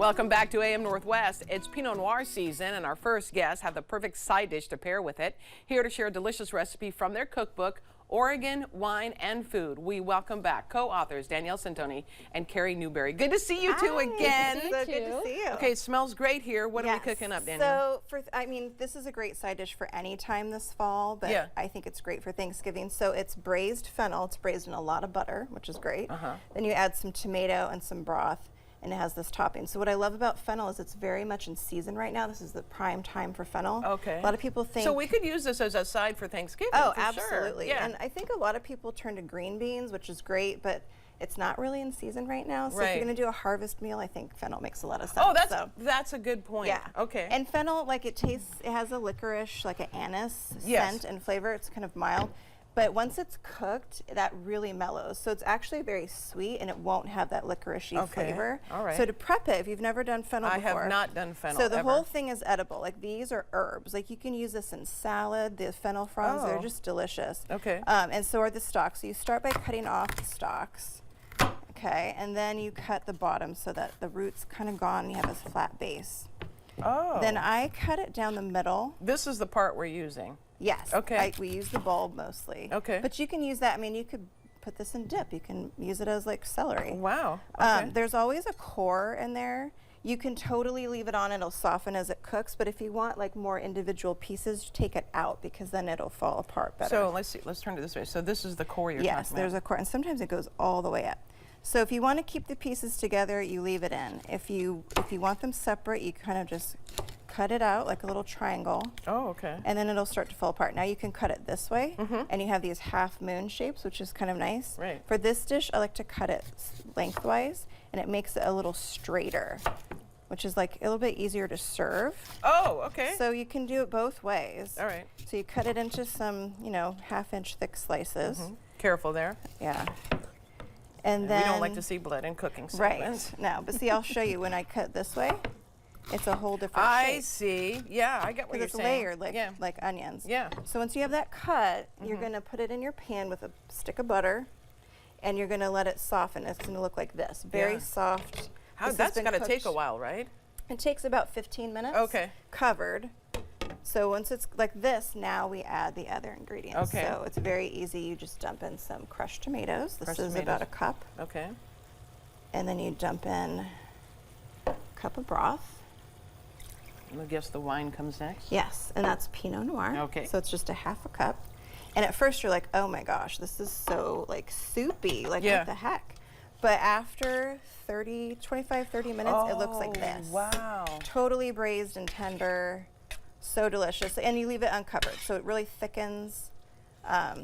Welcome back to AM Northwest. It's Pinot Noir season, and our first guests have the perfect side dish to pair with it. Here to share a delicious recipe from their cookbook, Oregon Wine and Food. We welcome back co-authors Danielle Centoni and Kerry Newberry. Good to see you two again. So good to see you. Okay, it smells great here. What are we cooking up, Danielle? So, this is a great side dish for any time this fall, but I think it's great for Thanksgiving. So it's braised fennel. It's braised in a lot of butter, which is great. Then you add some tomato and some broth, and it has this topping. So what I love about fennel is it's very much in season right now. This is the prime time for fennel. Okay. A lot of people think... So we could use this as a side for Thanksgiving. Oh, for absolutely. Sure. Yeah. And I think a lot of people turn to green beans, which is great, but it's not really in season right now. So if you're gonna do a harvest meal, I think fennel makes a lot of sense. Oh, that's a good point. Yeah. Okay. And fennel, like it has a licorice, like an anise scent and flavor. It's kind of mild. But once it's cooked, that really mellows. So it's actually very sweet, and it won't have that licorice-y flavor. All right. So to prep it, if you've never done fennel before. I have not done fennel So the whole thing is edible. Like these are herbs. Like you can use this in salad. The fennel fronds, they're just delicious. Okay. And so are the stalks. So you start by cutting off the stalks. Okay, and then you cut the bottom so that the root's kind of gone and you have this flat base. Oh. Then I cut it down the middle. This is the part we're using. Yes. Okay. We use the bulb mostly. Okay. But you can use that. I mean, you could put this in dip. You can use it as like celery. Wow. Okay. There's always a core in there. You can totally leave it on. It'll soften as it cooks. But if you want like more individual pieces, take it out because then it'll fall apart better. So let's see. Let's turn it this way. So this is the core you're talking about. Yes, there's a core, and sometimes it goes all the way up. So if you want to keep the pieces together, you leave it in. If you want them separate, you kind of just cut it out like a little triangle. Oh, okay. And then it'll start to fall apart. Now you can cut it this way, and you have these half moon shapes, which is kind of nice. Right. For this dish, I like to cut it lengthwise, and it makes it a little straighter, which is like a little bit easier to serve. Oh, okay. So you can do it both ways. All right. So you cut it into some, half-inch thick slices. Careful there. Yeah. And then we don't like to see blood in cooking segments. Right. No, but see, I'll show you when I cut this way. It's a whole different shape. I see. Yeah, I get what you're saying. It's layered like onions. Yeah. So once you have that cut, you're going to put it in your pan with a stick of butter, and you're going to let it soften. It's going to look like this, very soft. That's got to take a while, right? It takes about 15 minutes. Okay. Covered. So once it's like this, now we add the other ingredients. Okay. So it's very easy. You just dump in some crushed tomatoes. This is about a cup. Okay. And then you dump in a cup of broth. I guess the wine comes next. Yes, and that's Pinot Noir. Okay. So it's just a half a cup. And at first you're like, oh my gosh, this is so like soupy, like what the heck? But after 25, 30 minutes, it looks like this. Wow. Totally braised and tender, so delicious. And you leave it uncovered, so it really thickens.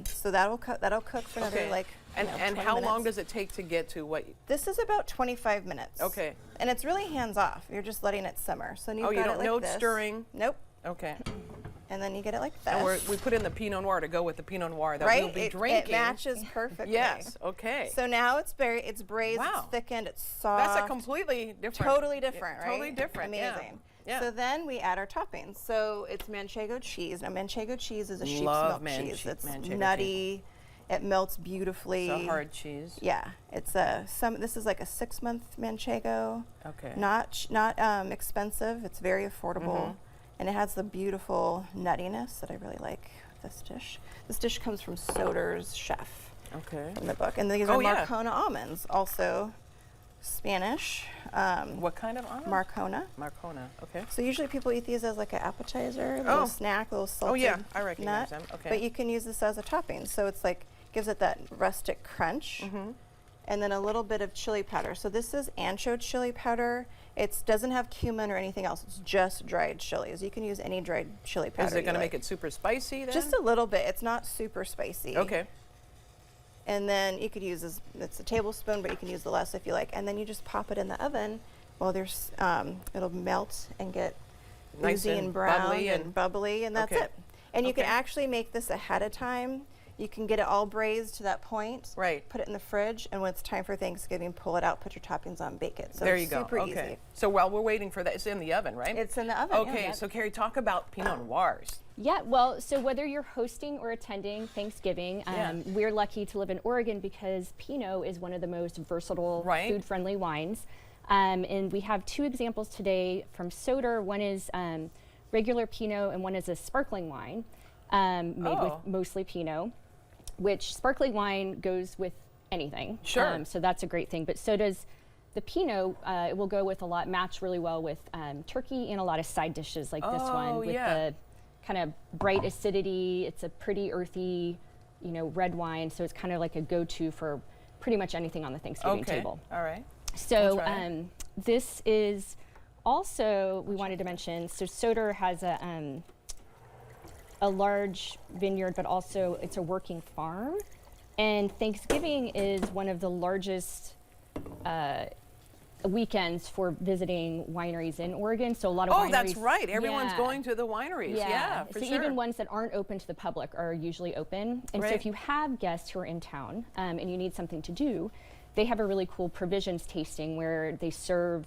So that'll cook for another And how long does it take to get to what? This is about 25 minutes. Okay. And it's really hands off. You're just letting it simmer. So you've got you don't it like no this. stirring. Nope. Okay. And then you get it like this. And we put in the Pinot Noir to go with the Pinot Noir that we'll be drinking. It matches perfectly. Yes. Okay. So now it's braised, it's thickened, it's soft. That's a completely different. Totally different, right? Totally different. Amazing. Yeah. So then we add our toppings. So it's Manchego cheese. Now Manchego cheese is a sheep's milk cheese. It's nutty. It melts beautifully. It's a hard cheese. Yeah, it's this is like a 6-month Manchego. Okay. Not expensive. It's very affordable, and it has the beautiful nuttiness that I really like with this dish. This dish comes from Soter's chef. Okay. From the book, and these are Marcona almonds, also Spanish. What kind of almond? Marcona. Marcona. Okay. So usually people eat these as like an appetizer, a little snack, a little salted Oh yeah, I recognize nut. them. Okay. But you can use this as a topping. So it's like gives it that rustic crunch, and then a little bit of chili powder. So this is ancho chili powder. It doesn't have cumin or anything else. It's just dried chilies. You can use any dried chili powder. Is it going to make it super spicy then? Just a little bit. It's not super spicy. Okay. And then you could use it's a tablespoon, but you can use the less if you like. And then you just pop it in the oven. Well, it'll melt and get nice oozy and brown and bubbly, and that's it. And you can actually make this ahead of time. You can get it all braised to that point. Right. Put it in the fridge, and when it's time for Thanksgiving, pull it out, put your toppings on, bake it. So there you it's go. Super Okay. easy. So while we're waiting for that, it's in the oven, right? It's in the oven. Okay. Yeah. So Kerry, talk about Pinot Noirs. Yeah, well, so whether you're hosting or attending Thanksgiving, we're lucky to live in Oregon because Pinot is one of the most versatile, food-friendly wines. And we have 2 examples today from Soter. One is regular Pinot and one is a sparkling wine made with mostly Pinot, which sparkling wine goes with anything. Sure. So that's a great thing. But so does the Pinot. It will go with match really well with turkey and a lot of side dishes like this one with the kind of bright acidity. It's a pretty earthy, red wine. So it's kind of like a go-to for pretty much anything on the Thanksgiving table. All right. So this is also, we wanted to mention, so Soter has a large vineyard, but also it's a working farm. And Thanksgiving is one of the largest weekends for visiting wineries in Oregon. So a lot of wineries. Oh, that's right. Everyone's going to the wineries. Yeah, for sure. Even ones that aren't open to the public are usually open. And so if you have guests who are in town and you need something to do, they have a really cool provisions tasting where they serve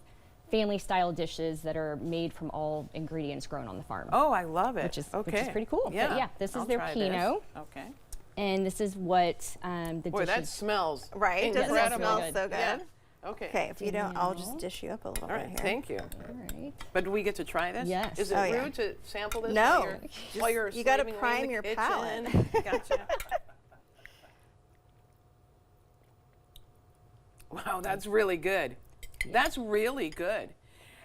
family-style dishes that are made from all ingredients grown on the farm. Oh, I love it. Which is pretty cool. Yeah, but yeah, this is their Pinot. Okay. And this is what the Boy, that smells right. Doesn't it smell so good? Yeah. Okay. Okay, if you don't, I'll just dish you up a little bit here. Thank you. All right. But do we get to try this? Yes. Is it rude to sample this? No. While you're you got to slaving away in prime the your kitchen? palate. Gotcha. Wow, that's really good. That's really good.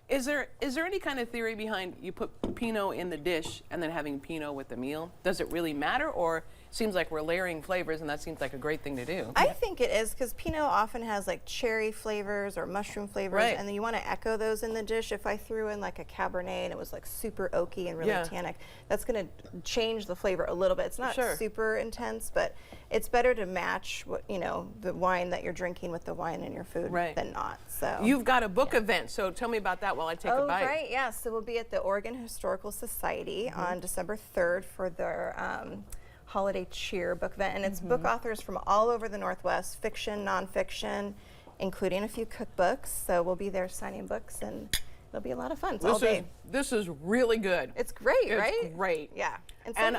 Is there any kind of theory behind you put Pinot in the dish and then having Pinot with the meal? Does it really matter, or seems like we're layering flavors and that seems like a great thing to do? I think it is, because Pinot often has like cherry flavors or mushroom flavors, and then you want to echo those in the dish. If I threw in like a Cabernet and it was like super oaky and really tannic, that's going to change the flavor a little bit. It's not super intense, but it's better to match what, the wine that you're drinking with the wine in your food than not. So you've got a book event, so tell me about that while I take a bite. Oh, right, yeah. So we'll be at the Oregon Historical Society on December 3rd for their Holiday Cheer book event, and it's book authors from all over the Northwest, fiction, nonfiction, including a few cookbooks. So we'll be there signing books, and it'll be a lot of fun. It's all day. This is really good. It's great, right? It's great. Yeah. And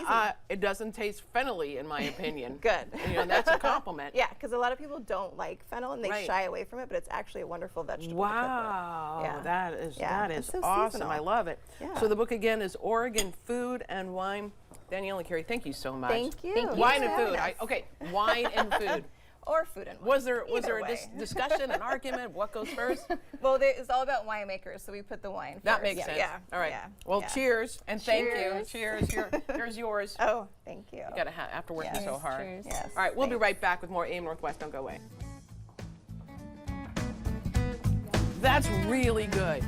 it doesn't taste fennel-y, in my opinion. Good. That's a compliment. Yeah, because a lot of people don't like fennel and they shy away from it, but it's actually a wonderful vegetable. Wow, yeah. that is so awesome. seasonal. I love it. Yeah. So the book again is Oregon Food and Wine. Danielle and Kerry, thank you so much. Thank you. Wine and food. Wine and food. Or food and wine. Was there a discussion, an argument? What goes first? Well, it's all about winemakers, so we put the wine first. That makes sense. Yeah. All right. Yeah. Well, cheers and thank you. Cheers. Here's yours. Oh, thank you. You got to after working so hard. Cheers. Yes. All right, we'll be right back with more AM Northwest. Don't go away. That's really good.